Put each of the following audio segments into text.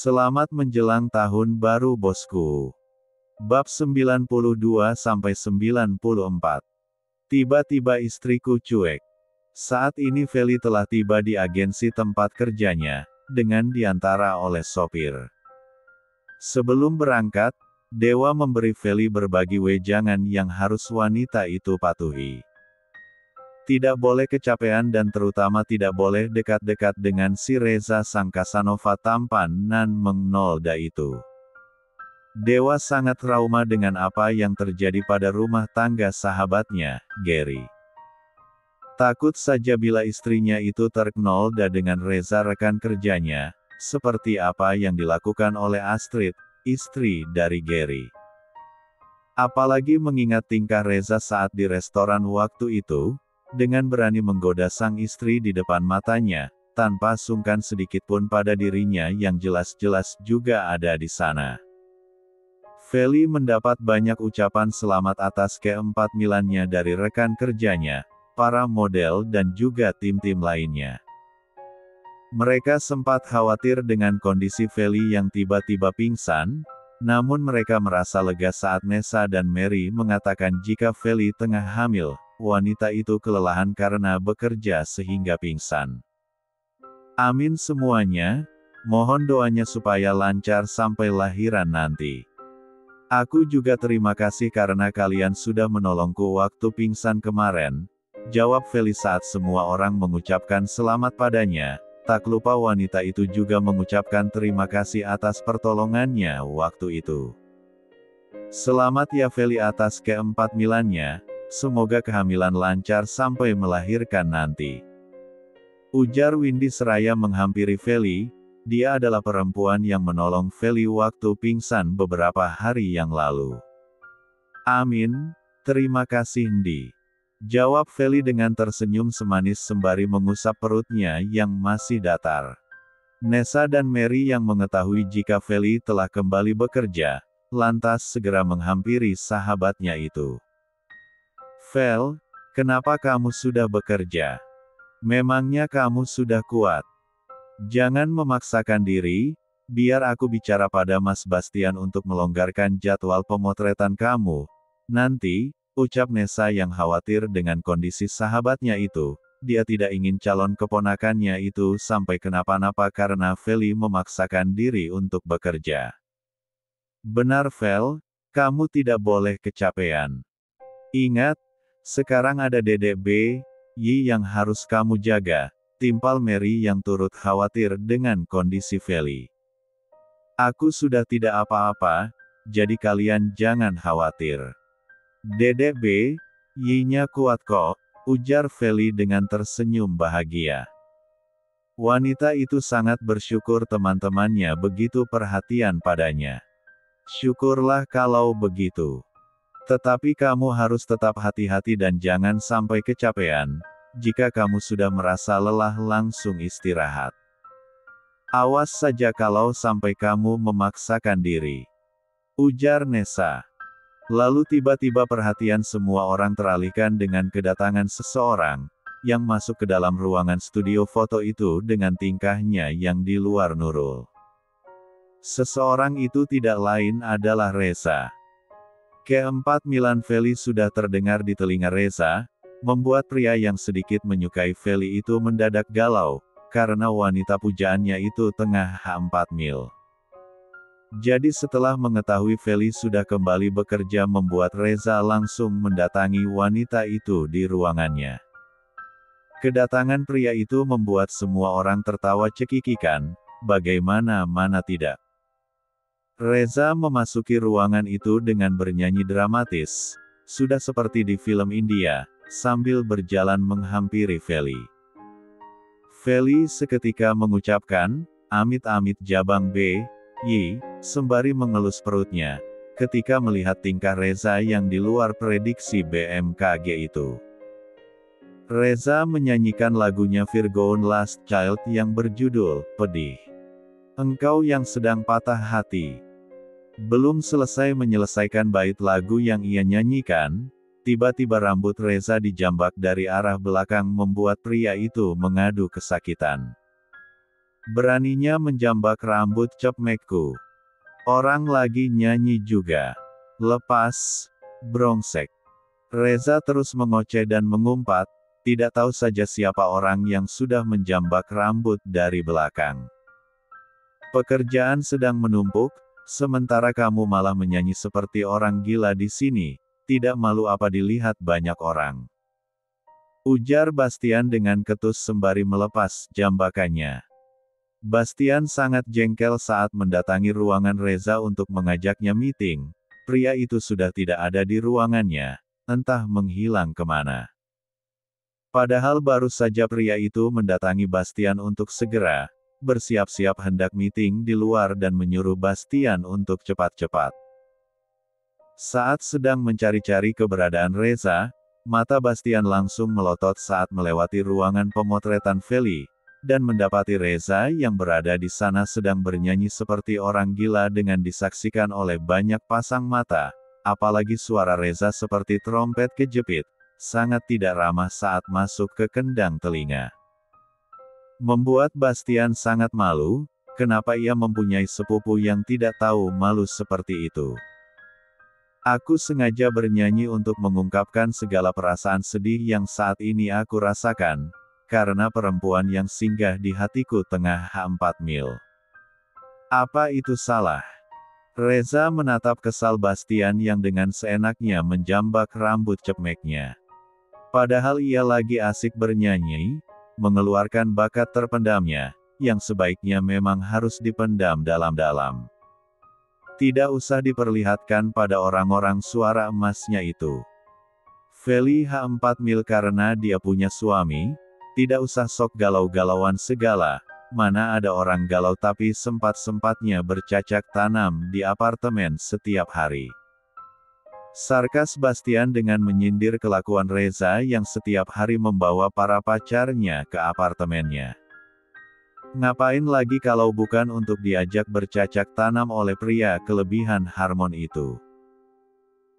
Selamat menjelang tahun baru bosku. Bab 92-94. Tiba-tiba istriku cuek. Saat ini Feli telah tiba di agensi tempat kerjanya, dengan diantara oleh sopir. Sebelum berangkat, Dewa memberi Feli berbagi wejangan yang harus wanita itu patuhi. Tidak boleh kecapean dan terutama tidak boleh dekat-dekat dengan si Reza sang Casanova tampan nan mengnolda itu. Dewa sangat trauma dengan apa yang terjadi pada rumah tangga sahabatnya, Gary. Takut saja bila istrinya itu terknolda dengan Reza rekan kerjanya, seperti apa yang dilakukan oleh Astrid, istri dari Gary. Apalagi mengingat tingkah Reza saat di restoran waktu itu, dengan berani menggoda sang istri di depan matanya, tanpa sungkan sedikitpun pada dirinya yang jelas-jelas juga ada di sana. Feli mendapat banyak ucapan selamat atas keempat-milannya dari rekan kerjanya, para model dan juga tim-tim lainnya. Mereka sempat khawatir dengan kondisi Feli yang tiba-tiba pingsan, namun mereka merasa lega saat Nessa dan Mary mengatakan jika Feli tengah hamil. Wanita itu kelelahan karena bekerja sehingga pingsan. Amin semuanya, mohon doanya supaya lancar sampai lahiran nanti. Aku juga terima kasih karena kalian sudah menolongku waktu pingsan kemarin, jawab Feli saat semua orang mengucapkan selamat padanya, tak lupa wanita itu juga mengucapkan terima kasih atas pertolongannya waktu itu. Selamat ya Feli atas keempat-milannya. Semoga kehamilan lancar sampai melahirkan nanti. Ujar Windy seraya menghampiri Feli, dia adalah perempuan yang menolong Feli waktu pingsan beberapa hari yang lalu. Amin, terima kasih Ndi. Jawab Feli dengan tersenyum semanis sembari mengusap perutnya yang masih datar. Nessa dan Mary yang mengetahui jika Feli telah kembali bekerja, lantas segera menghampiri sahabatnya itu. Fel, kenapa kamu sudah bekerja? Memangnya kamu sudah kuat? Jangan memaksakan diri, biar aku bicara pada Mas Bastian untuk melonggarkan jadwal pemotretan kamu. Nanti, ucap Nessa yang khawatir dengan kondisi sahabatnya itu, dia tidak ingin calon keponakannya itu sampai kenapa-napa karena Feli memaksakan diri untuk bekerja. Benar Fel, kamu tidak boleh kecapean. Ingat, sekarang ada Dedek B, Yi yang harus kamu jaga, timpal Mary yang turut khawatir dengan kondisi Feli. Aku sudah tidak apa-apa, jadi kalian jangan khawatir. Dedek B, Yi-nya kuat kok, ujar Feli dengan tersenyum bahagia. Wanita itu sangat bersyukur teman-temannya begitu perhatian padanya. Syukurlah kalau begitu. Tetapi kamu harus tetap hati-hati dan jangan sampai kecapean. Jika kamu sudah merasa lelah langsung istirahat. Awas saja kalau sampai kamu memaksakan diri. Ujar Nessa. Lalu tiba-tiba perhatian semua orang teralihkan dengan kedatangan seseorang, yang masuk ke dalam ruangan studio foto itu dengan tingkahnya yang di luar Nurul. Seseorang itu tidak lain adalah Reza. Keempat-milan Feli sudah terdengar di telinga Reza, membuat pria yang sedikit menyukai Feli itu mendadak galau, karena wanita pujaannya itu tengah H4 mil. Jadi setelah mengetahui Feli sudah kembali bekerja membuat Reza langsung mendatangi wanita itu di ruangannya. Kedatangan pria itu membuat semua orang tertawa cekikikan, bagaimana mana tidak. Reza memasuki ruangan itu dengan bernyanyi dramatis, sudah seperti di film India, sambil berjalan menghampiri Feli. Feli seketika mengucapkan, amit-amit jabang B, Yi, sembari mengelus perutnya, ketika melihat tingkah Reza yang di luar prediksi BMKG itu. Reza menyanyikan lagunya Virgo's Last Child yang berjudul, Pedih. Engkau yang sedang patah hati. Belum selesai menyelesaikan bait lagu yang ia nyanyikan, tiba-tiba rambut Reza dijambak dari arah belakang membuat pria itu mengadu kesakitan. Beraninya menjambak rambut cepmekku. Orang lagi nyanyi juga. Lepas, brengsek. Reza terus mengoceh dan mengumpat, tidak tahu saja siapa orang yang sudah menjambak rambut dari belakang. Pekerjaan sedang menumpuk, sementara kamu malah menyanyi seperti orang gila di sini, tidak malu apa dilihat banyak orang. Ujar Bastian dengan ketus sembari melepas jambakannya. Bastian sangat jengkel saat mendatangi ruangan Reza untuk mengajaknya meeting. Pria itu sudah tidak ada di ruangannya, entah menghilang kemana. Padahal baru saja pria itu mendatangi Bastian untuk segera bersiap-siap hendak meeting di luar dan menyuruh Bastian untuk cepat-cepat. Saat sedang mencari-cari keberadaan Reza, mata Bastian langsung melotot saat melewati ruangan pemotretan Feli, dan mendapati Reza yang berada di sana sedang bernyanyi seperti orang gila dengan disaksikan oleh banyak pasang mata, apalagi suara Reza seperti trompet kejepit, sangat tidak ramah saat masuk ke kendang telinga. Membuat Bastian sangat malu, kenapa ia mempunyai sepupu yang tidak tahu malu seperti itu. Aku sengaja bernyanyi untuk mengungkapkan segala perasaan sedih yang saat ini aku rasakan, karena perempuan yang singgah di hatiku tengah 4 mil. Apa itu salah? Reza menatap kesal Bastian yang dengan seenaknya menjambak rambut cepmeknya. Padahal ia lagi asik bernyanyi, mengeluarkan bakat terpendamnya, yang sebaiknya memang harus dipendam dalam-dalam. Tidak usah diperlihatkan pada orang-orang suara emasnya itu. Feli 4 mil karena dia punya suami, tidak usah sok galau-galauan segala, mana ada orang galau tapi sempat-sempatnya bercacak tanam di apartemen setiap hari. Sarkas Bastian dengan menyindir kelakuan Reza yang setiap hari membawa para pacarnya ke apartemennya. Ngapain lagi kalau bukan untuk diajak bercacak tanam oleh pria kelebihan hormon itu.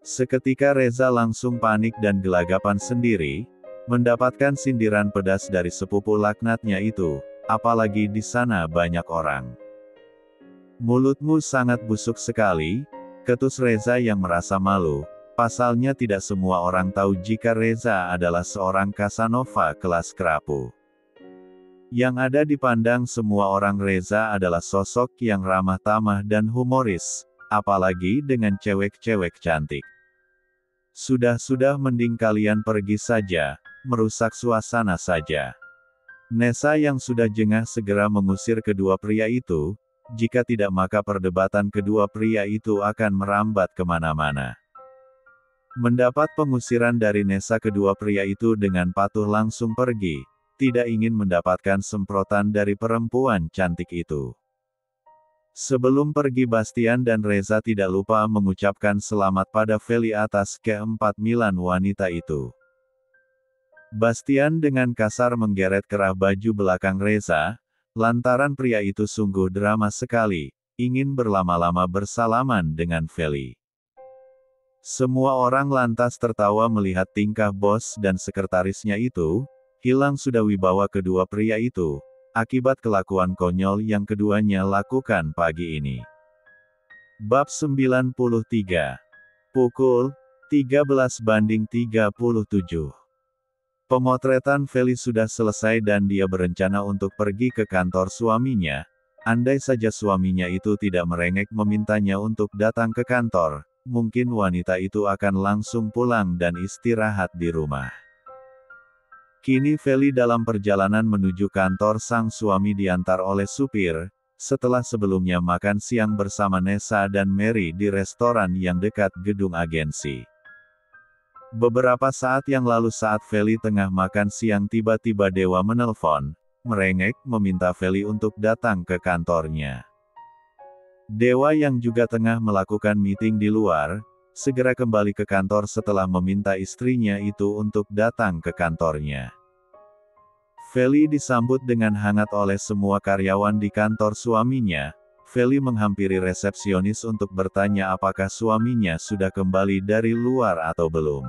Seketika Reza langsung panik dan gelagapan sendiri, mendapatkan sindiran pedas dari sepupu laknatnya itu, apalagi di sana banyak orang. Mulutmu sangat busuk sekali, ketus Reza yang merasa malu, pasalnya tidak semua orang tahu jika Reza adalah seorang Casanova kelas kerapu. Yang ada dipandang semua orang Reza adalah sosok yang ramah tamah dan humoris, apalagi dengan cewek-cewek cantik. Sudah-sudah mending kalian pergi saja, merusak suasana saja. Nessa yang sudah jengah segera mengusir kedua pria itu, jika tidak maka perdebatan kedua pria itu akan merambat kemana-mana. Mendapat pengusiran dari Nessa kedua pria itu dengan patuh langsung pergi, tidak ingin mendapatkan semprotan dari perempuan cantik itu. Sebelum pergi Bastian dan Reza tidak lupa mengucapkan selamat pada Feli atas ke-4 milan wanita itu. Bastian dengan kasar menggeret kerah baju belakang Reza, lantaran pria itu sungguh drama sekali, ingin berlama-lama bersalaman dengan Feli. Semua orang lantas tertawa melihat tingkah bos dan sekretarisnya itu, hilang sudah wibawa kedua pria itu, akibat kelakuan konyol yang keduanya lakukan pagi ini. Bab 93. Pukul 13:37. Pemotretan Feli sudah selesai dan dia berencana untuk pergi ke kantor suaminya. Andai saja suaminya itu tidak merengek memintanya untuk datang ke kantor, mungkin wanita itu akan langsung pulang dan istirahat di rumah. Kini Feli dalam perjalanan menuju kantor sang suami diantar oleh supir, setelah sebelumnya makan siang bersama Nessa dan Mary di restoran yang dekat gedung agensi. Beberapa saat yang lalu saat Feli tengah makan siang tiba-tiba Dewa menelpon, merengek meminta Feli untuk datang ke kantornya. Dewa yang juga tengah melakukan meeting di luar, segera kembali ke kantor setelah meminta istrinya itu untuk datang ke kantornya. Feli disambut dengan hangat oleh semua karyawan di kantor suaminya. Feli menghampiri resepsionis untuk bertanya apakah suaminya sudah kembali dari luar atau belum.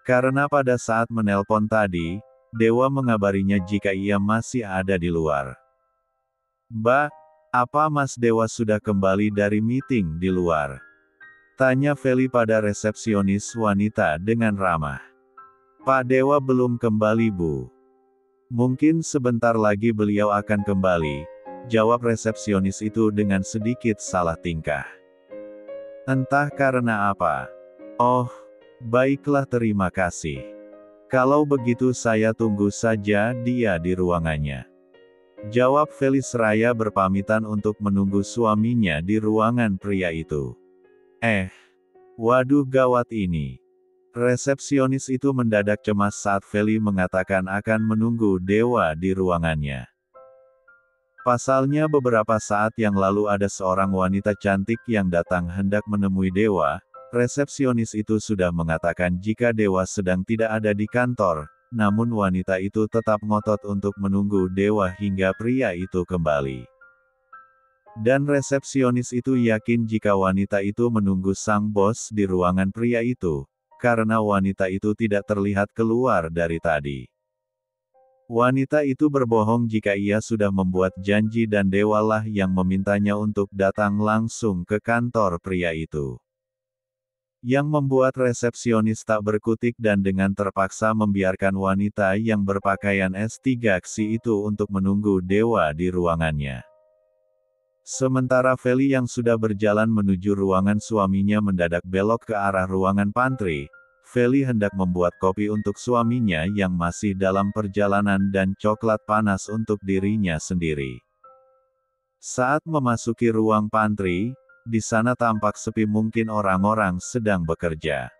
Karena pada saat menelpon tadi, Dewa mengabarinya jika ia masih ada di luar. Mbak, apa Mas Dewa sudah kembali dari meeting di luar? Tanya Feli pada resepsionis wanita dengan ramah. Pak Dewa belum kembali Bu. Mungkin sebentar lagi beliau akan kembali, jawab resepsionis itu dengan sedikit salah tingkah. Entah karena apa. Oh, baiklah terima kasih. Kalau begitu saya tunggu saja dia di ruangannya. Jawab Feli seraya berpamitan untuk menunggu suaminya di ruangan pria itu. Waduh gawat ini. Resepsionis itu mendadak cemas saat Feli mengatakan akan menunggu Dewa di ruangannya. Pasalnya beberapa saat yang lalu ada seorang wanita cantik yang datang hendak menemui Dewa. Resepsionis itu sudah mengatakan jika Dewa sedang tidak ada di kantor, namun wanita itu tetap ngotot untuk menunggu Dewa hingga pria itu kembali. Dan resepsionis itu yakin jika wanita itu menunggu sang bos di ruangan pria itu, karena wanita itu tidak terlihat keluar dari tadi. Wanita itu berbohong jika ia sudah membuat janji dan Dewalah yang memintanya untuk datang langsung ke kantor pria itu. Yang membuat resepsionis tak berkutik dan dengan terpaksa membiarkan wanita yang berpakaian S3 itu untuk menunggu Dewa di ruangannya. Sementara Feli yang sudah berjalan menuju ruangan suaminya mendadak belok ke arah ruangan pantry. Feli hendak membuat kopi untuk suaminya yang masih dalam perjalanan dan coklat panas untuk dirinya sendiri. Saat memasuki ruang pantry, di sana tampak sepi mungkin orang-orang sedang bekerja.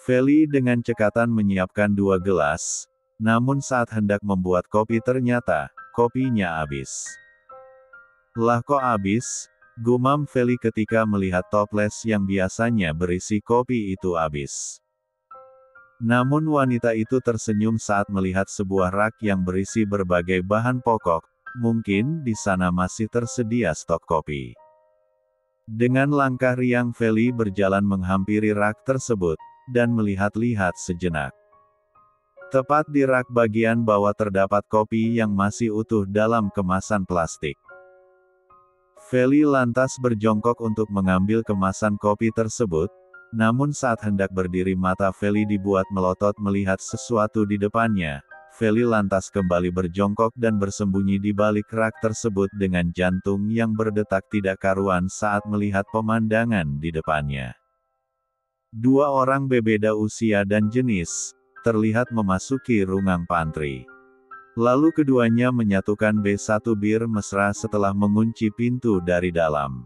Feli dengan cekatan menyiapkan 2 gelas, namun saat hendak membuat kopi ternyata, kopinya habis. Lah kok habis? Gumam Feli ketika melihat toples yang biasanya berisi kopi itu habis. Namun wanita itu tersenyum saat melihat sebuah rak yang berisi berbagai bahan pokok, mungkin di sana masih tersedia stok kopi. Dengan langkah riang Feli berjalan menghampiri rak tersebut, dan melihat-lihat sejenak. Tepat di rak bagian bawah terdapat kopi yang masih utuh dalam kemasan plastik. Feli lantas berjongkok untuk mengambil kemasan kopi tersebut, namun saat hendak berdiri mata Feli dibuat melotot melihat sesuatu di depannya. Feli lantas kembali berjongkok dan bersembunyi di balik rak tersebut dengan jantung yang berdetak tidak karuan saat melihat pemandangan di depannya. 2 orang berbeda usia dan jenis, terlihat memasuki ruang pantry. Lalu keduanya menyatukan B1 bir mesra setelah mengunci pintu dari dalam.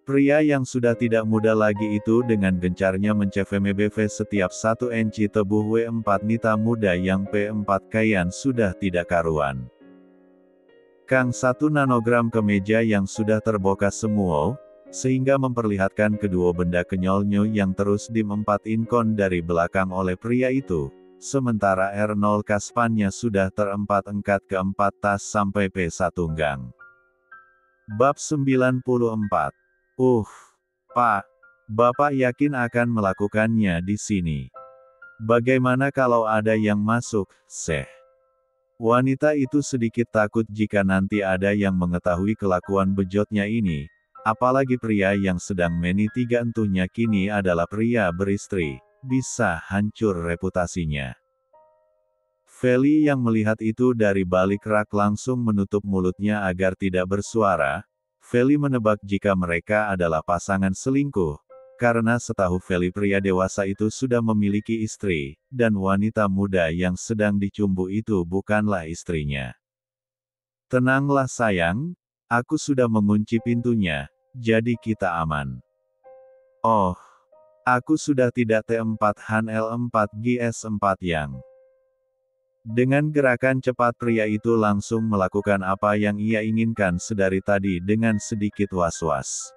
Pria yang sudah tidak muda lagi itu dengan gencarnya mencefemebv setiap 1 inci tubuh W4 nita muda yang P4 kayan sudah tidak karuan. Kang 1 nanogram ke meja yang sudah terboka semua, sehingga memperlihatkan kedua benda kenyolnya yang terus dim 4 inkon dari belakang oleh pria itu, sementara R0 kaspannya sudah terempat engkat ke 4 tas sampai P1 gang. Bab 94. Pak, Bapak yakin akan melakukannya di sini? Bagaimana kalau ada yang masuk, Syekh? Wanita itu sedikit takut jika nanti ada yang mengetahui kelakuan bejotnya ini, apalagi pria yang sedang meni 3 entuhnya kini adalah pria beristri, bisa hancur reputasinya. Feli yang melihat itu dari balik rak langsung menutup mulutnya agar tidak bersuara. Feli menebak jika mereka adalah pasangan selingkuh, karena setahu Feli pria dewasa itu sudah memiliki istri, dan wanita muda yang sedang dicumbu itu bukanlah istrinya. Tenanglah sayang, aku sudah mengunci pintunya, jadi kita aman. Oh, aku sudah tidak T4 Han L4 GS4 yang. Dengan gerakan cepat pria itu langsung melakukan apa yang ia inginkan sedari tadi dengan sedikit was-was.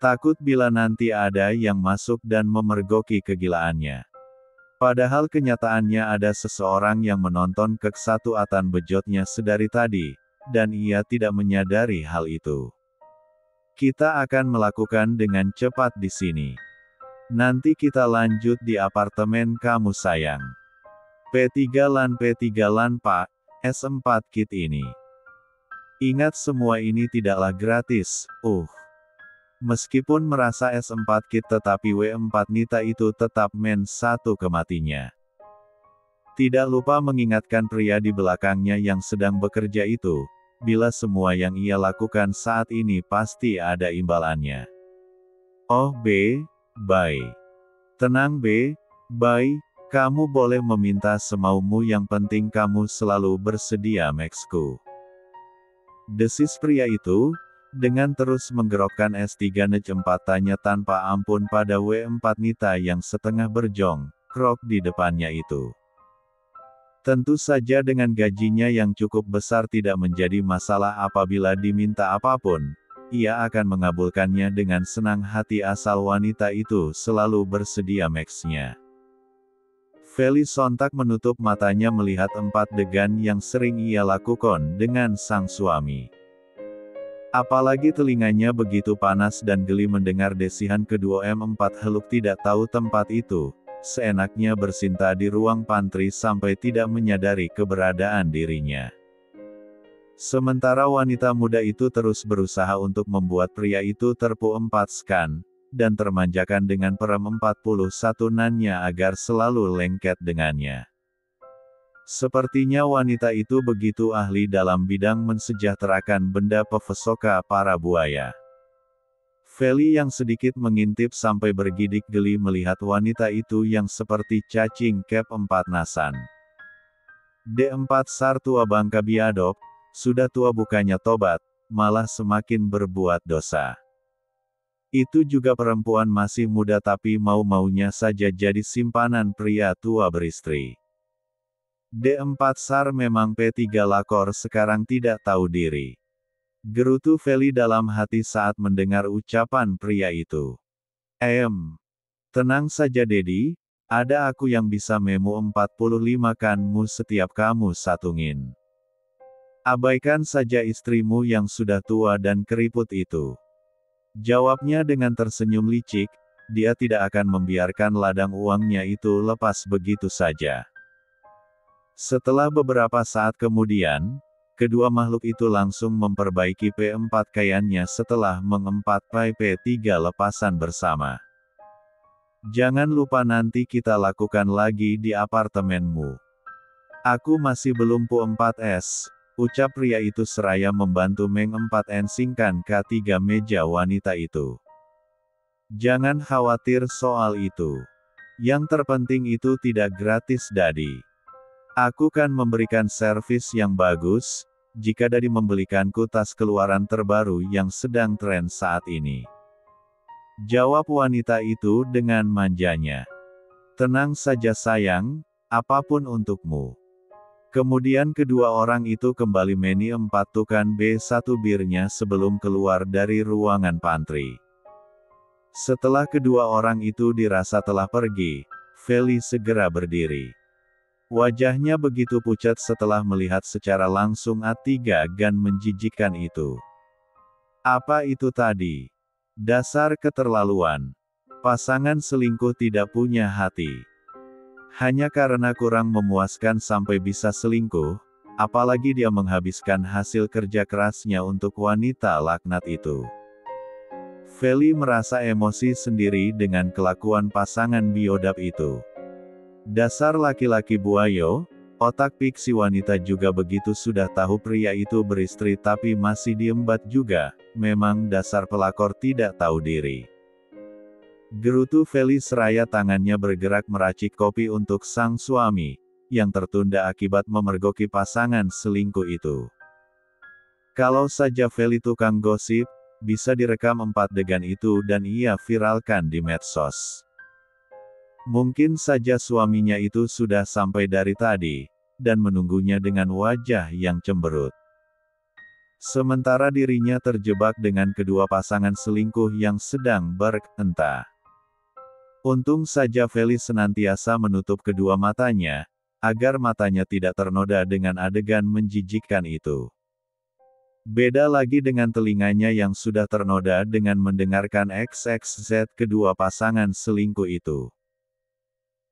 Takut bila nanti ada yang masuk dan memergoki kegilaannya. Padahal kenyataannya ada seseorang yang menonton keksatuatan bejotnya sedari tadi, dan ia tidak menyadari hal itu. Kita akan melakukan dengan cepat di sini. Nanti kita lanjut di apartemen kamu sayang. P3 lan Pak, S4 kit ini. Ingat semua ini tidaklah gratis, Meskipun merasa S4 Kit tetapi W4 Nita itu tetap men satu kematinya. Tidak lupa mengingatkan pria di belakangnya yang sedang bekerja itu, bila semua yang ia lakukan saat ini pasti ada imbalannya. Oh Bai. Tenang Bai, kamu boleh meminta semaumu yang penting kamu selalu bersedia Maxku. Desis pria itu, dengan terus menggerokkan S3 Nej 4 tanya tanpa ampun pada W4 Nita yang setengah berjongkrok di depannya itu. Tentu saja dengan gajinya yang cukup besar tidak menjadi masalah apabila diminta apapun, ia akan mengabulkannya dengan senang hati asal wanita itu selalu bersedia Max-nya. Feli sontak menutup matanya melihat 4 adegan yang sering ia lakukan dengan sang suami. Apalagi telinganya begitu panas dan geli mendengar desihan kedua M4 Heluk tidak tahu tempat itu, seenaknya bersinta di ruang pantry sampai tidak menyadari keberadaan dirinya. Sementara wanita muda itu terus berusaha untuk membuat pria itu terpu-4-skan, dan termanjakan dengan perem 41-nannya agar selalu lengket dengannya. Sepertinya wanita itu begitu ahli dalam bidang mensejahterakan benda pevesoka para buaya. Feli yang sedikit mengintip sampai bergidik geli melihat wanita itu yang seperti cacing kep 4 nasan. D4 Sar tua bangka biadab, sudah tua bukannya tobat, malah semakin berbuat dosa. Itu juga perempuan masih muda tapi mau-maunya saja jadi simpanan pria tua beristri. D4 Sar memang P3 lakor sekarang tidak tahu diri. Gerutu Feli dalam hati saat mendengar ucapan pria itu. Tenang saja Dedi, ada aku yang bisa memu 45 kanmu setiap kamu satungin. Abaikan saja istrimu yang sudah tua dan keriput itu. Jawabnya dengan tersenyum licik, dia tidak akan membiarkan ladang uangnya itu lepas begitu saja. Setelah beberapa saat kemudian, kedua makhluk itu langsung memperbaiki P4 kayannya setelah mengempat P3 lepasan bersama. Jangan lupa nanti kita lakukan lagi di apartemenmu. Aku masih belum Pu4S, ucap pria itu seraya membantu meng4ensingkan K3 meja wanita itu. Jangan khawatir soal itu. Yang terpenting itu tidak gratis Dadi. Aku kan memberikan servis yang bagus, jika Dadi membelikanku tas keluaran terbaru yang sedang tren saat ini. Jawab wanita itu dengan manjanya. Tenang saja sayang, apapun untukmu. Kemudian kedua orang itu kembali meni 4 tukan B1 birnya sebelum keluar dari ruangan pantry. Setelah kedua orang itu dirasa telah pergi, Feli segera berdiri. Wajahnya begitu pucat setelah melihat secara langsung A3 gan menjijikkan itu. Apa itu tadi? Dasar keterlaluan. Pasangan selingkuh tidak punya hati. Hanya karena kurang memuaskan sampai bisa selingkuh, apalagi dia menghabiskan hasil kerja kerasnya untuk wanita laknat itu. Feli merasa emosi sendiri dengan kelakuan pasangan biodab itu. Dasar laki-laki buayo, otak pik si wanita juga begitu sudah tahu pria itu beristri tapi masih diembat juga, memang dasar pelakor tidak tahu diri. Gerutu Feli seraya tangannya bergerak meracik kopi untuk sang suami, yang tertunda akibat memergoki pasangan selingkuh itu. Kalau saja Feli tukang gosip, bisa direkam 4 adegan itu dan ia viralkan di medsos. Mungkin saja suaminya itu sudah sampai dari tadi, dan menunggunya dengan wajah yang cemberut. Sementara dirinya terjebak dengan kedua pasangan selingkuh yang sedang berentah. Untung saja Feli senantiasa menutup kedua matanya, agar matanya tidak ternoda dengan adegan menjijikkan itu. Beda lagi dengan telinganya yang sudah ternoda dengan mendengarkan XXZ kedua pasangan selingkuh itu.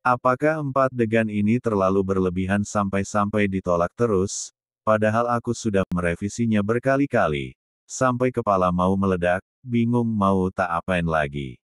Apakah 4 adegan ini terlalu berlebihan sampai-sampai ditolak terus? Padahal aku sudah merevisinya berkali-kali. Sampai kepala mau meledak, bingung mau tak apain lagi.